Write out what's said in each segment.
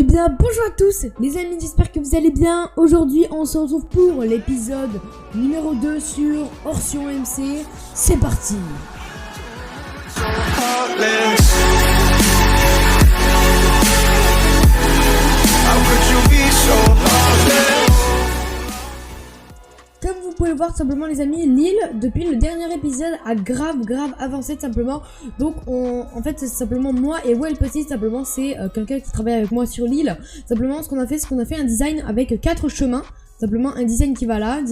Eh bien bonjour à tous les amis, j'espère que vous allez bien. Aujourd'hui on se retrouve pour l'épisode numéro 2 sur Orsion MC. C'est parti. Comme vous pouvez le voir simplement les amis, l'île depuis le dernier épisode a grave avancé simplement. Donc en fait c'est simplement moi et Well Petit, simplement c'est quelqu'un qui travaille avec moi sur l'île. Simplement ce qu'on a fait un design avec 4 chemins. Simplement un design qui va là,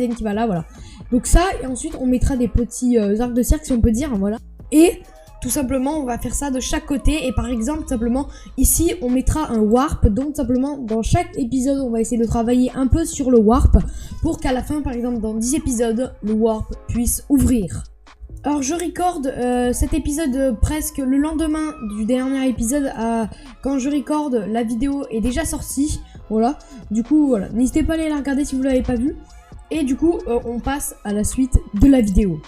voilà. Donc ça, et ensuite on mettra des petits arcs de cercle si on peut dire, voilà. Et tout simplement on va faire ça de chaque côté, et par exemple simplement ici on mettra un warp. Donc simplement dans chaque épisode on va essayer de travailler un peu sur le warp pour qu'à la fin, par exemple dans 10 épisodes, le warp puisse ouvrir. Alors je recorde cet épisode presque le lendemain du dernier épisode. Quand je recorde, la vidéo est déjà sortie, voilà. Du coup voilà, n'hésitez pas à aller la regarder si vous l'avez pas vue. Et du coup on passe à la suite de la vidéo.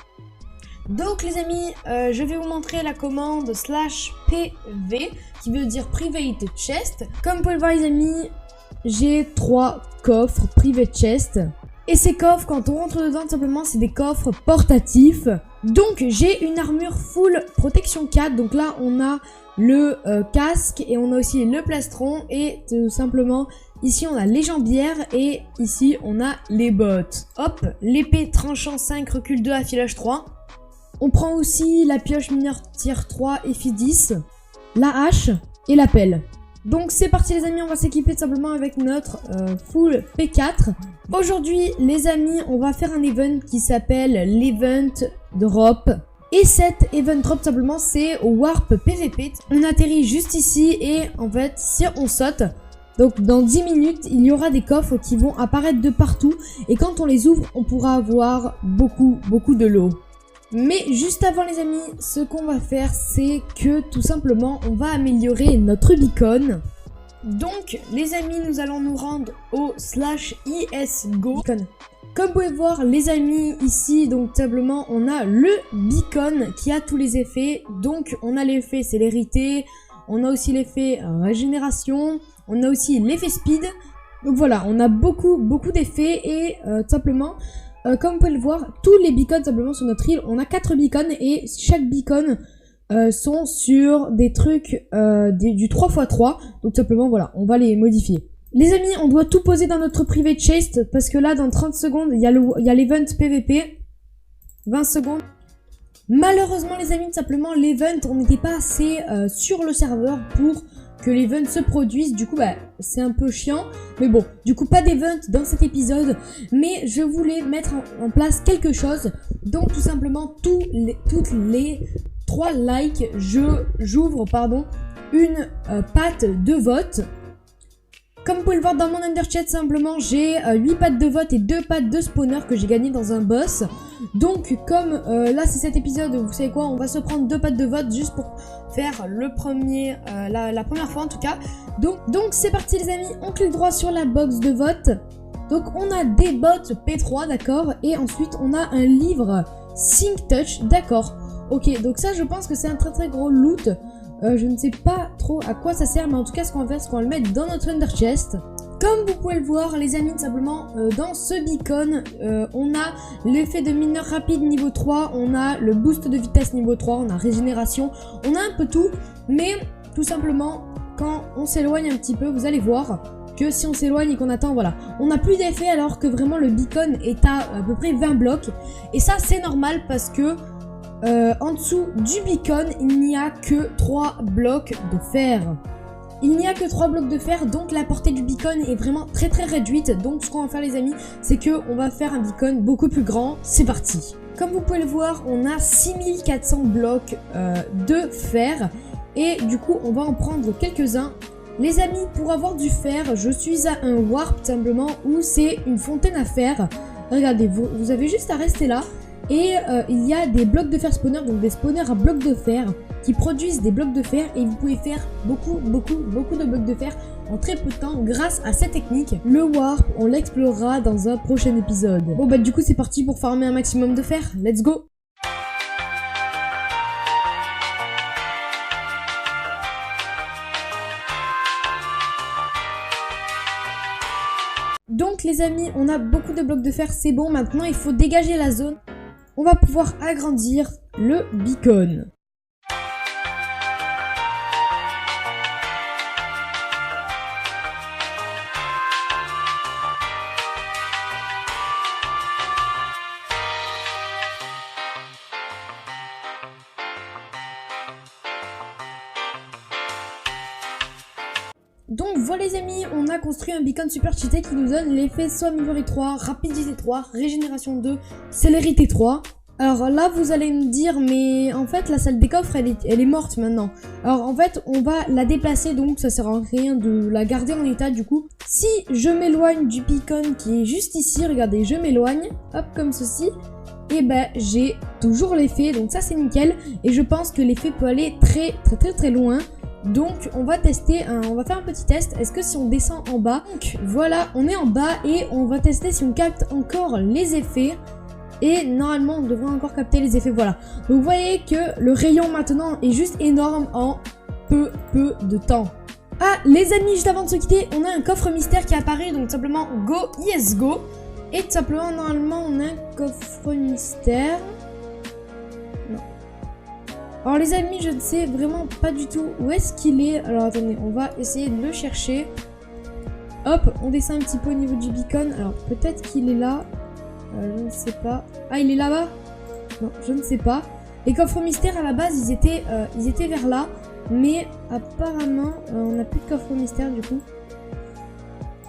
Donc les amis, je vais vous montrer la commande /pv qui veut dire private chest. Comme vous pouvez le voir les amis, j'ai 3 coffres private chest. Et ces coffres, quand on rentre dedans, simplement c'est des coffres portatifs. Donc j'ai une armure full protection 4. Donc là on a le casque et on a aussi le plastron. Et tout simplement ici on a les jambières et ici on a les bottes. Hop, l'épée tranchant 5 recul 2 affilage 3. On prend aussi la pioche mineur tier 3 et FI 10, la hache et la pelle. Donc c'est parti les amis, on va s'équiper simplement avec notre full P4. Aujourd'hui les amis, on va faire un event qui s'appelle l'event drop. Et cet event drop simplement c'est au warp PVP. On atterrit juste ici et en fait si on saute, donc dans 10 minutes il y aura des coffres qui vont apparaître de partout. Et quand on les ouvre on pourra avoir beaucoup de lot. Mais juste avant les amis, ce qu'on va faire c'est que tout simplement on va améliorer notre beacon. Donc les amis, nous allons nous rendre au /isgo. Comme vous pouvez voir les amis ici, donc simplement on a le beacon qui a tous les effets. Donc on a l'effet célérité, on a aussi l'effet régénération, on a aussi l'effet speed. Donc voilà, on a beaucoup d'effets et simplement... comme vous pouvez le voir, tous les beacons simplement sur notre île, on a 4 beacons et chaque beacon sont sur des trucs du 3x3. Donc simplement voilà, on va les modifier. Les amis, on doit tout poser dans notre private chest parce que là dans 30 secondes, il y a l'event PVP. 20 secondes. Malheureusement les amis, simplement l'event, on n'était pas assez sur le serveur pour que l'event se produise. Du coup bah c'est un peu chiant, mais bon, du coup pas d'event dans cet épisode, mais je voulais mettre en place quelque chose. Donc tout simplement toutes les 3 likes j'ouvre une patte de vote. Comme vous pouvez le voir dans mon underchat, simplement j'ai 8 pattes de vote et 2 pattes de spawner que j'ai gagné dans un boss. Donc comme là c'est cet épisode, vous savez quoi, on va se prendre 2 pattes de vote juste pour faire le premier, la première fois en tout cas. Donc c'est parti les amis, on clique droit sur la box de vote. Donc on a des bots P3, d'accord, et ensuite on a un livre Sync Touch, d'accord. Ok, donc ça je pense que c'est un très gros loot. Je ne sais pas trop à quoi ça sert, mais en tout cas ce qu'on va faire c'est qu'on va le mettre dans notre under chest. Comme vous pouvez le voir les amis, simplement dans ce beacon on a l'effet de mineur rapide niveau 3, on a le boost de vitesse niveau 3, on a régénération, on a un peu tout. Mais tout simplement quand on s'éloigne un petit peu, vous allez voir que si on s'éloigne et qu'on attend, voilà, on n'a plus d'effet alors que vraiment le beacon est à peu près 20 blocs. Et ça c'est normal parce que en dessous du beacon, il n'y a que 3 blocs de fer. Il n'y a que 3 blocs de fer, donc la portée du beacon est vraiment très réduite. Donc ce qu'on va faire les amis, c'est que on va faire un beacon beaucoup plus grand. C'est parti. Comme vous pouvez le voir, on a 6400 blocs de fer. Et du coup, on va en prendre quelques-uns. Les amis, pour avoir du fer, je suis à un warp simplement où c'est une fontaine à fer. Regardez, vous avez juste à rester là. Et il y a des blocs de fer spawner, donc des spawners à blocs de fer qui produisent des blocs de fer et vous pouvez faire beaucoup de blocs de fer en très peu de temps grâce à cette technique. Le warp, on l'explorera dans un prochain épisode. Bon bah du coup c'est parti pour farmer un maximum de fer, let's go. Donc les amis, on a beaucoup de blocs de fer, c'est bon. Maintenant, il faut dégager la zone. On va pouvoir agrandir le beacon. Donc voilà les amis, on a construit un beacon super cheaté qui nous donne l'effet Sommelier 3, Rapidité 3, Régénération 2, Célérité 3. Alors là vous allez me dire mais en fait la salle des coffres elle est morte maintenant. Alors en fait on va la déplacer donc ça sert à rien de la garder en état du coup. Si je m'éloigne du beacon qui est juste ici, regardez je m'éloigne, hop comme ceci. Et ben j'ai toujours l'effet donc ça c'est nickel et je pense que l'effet peut aller très loin. Donc on va tester, on va faire un petit test. Est-ce que si on descend en bas, donc voilà on est en bas et on va tester si on capte encore les effets. Et normalement on devrait encore capter les effets, voilà. Donc vous voyez que le rayon maintenant est juste énorme en peu de temps. Ah les amis, juste avant de se quitter, on a un coffre mystère qui apparaît. Donc tout simplement go, yes go. Et tout simplement normalement on a un coffre mystère. Alors les amis, je ne sais vraiment pas du tout où est-ce qu'il est. Alors attendez, on va essayer de le chercher. Hop, on descend un petit peu au niveau du beacon. Alors peut-être qu'il est là. Je ne sais pas. Ah, il est là-bas? Non, je ne sais pas. Les coffres mystères à la base, ils étaient vers là. Mais apparemment, on n'a plus de coffre mystère du coup.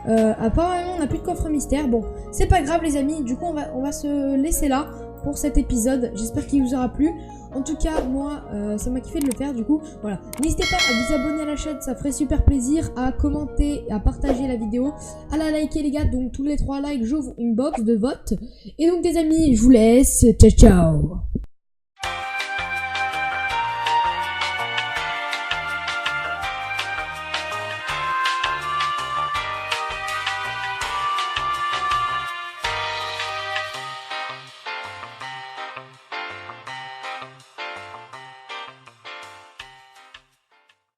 Apparemment, on n'a plus de coffre mystère. Bon, c'est pas grave les amis. Du coup, on va se laisser là pour cet épisode. J'espère qu'il vous aura plu. En tout cas, moi, ça m'a kiffé de le faire, du coup, voilà. N'hésitez pas à vous abonner à la chaîne, ça ferait super plaisir, à commenter, à partager la vidéo, à la liker les gars, donc tous les 3 likes, j'ouvre une box de vote. Et donc les amis, je vous laisse, ciao ciao.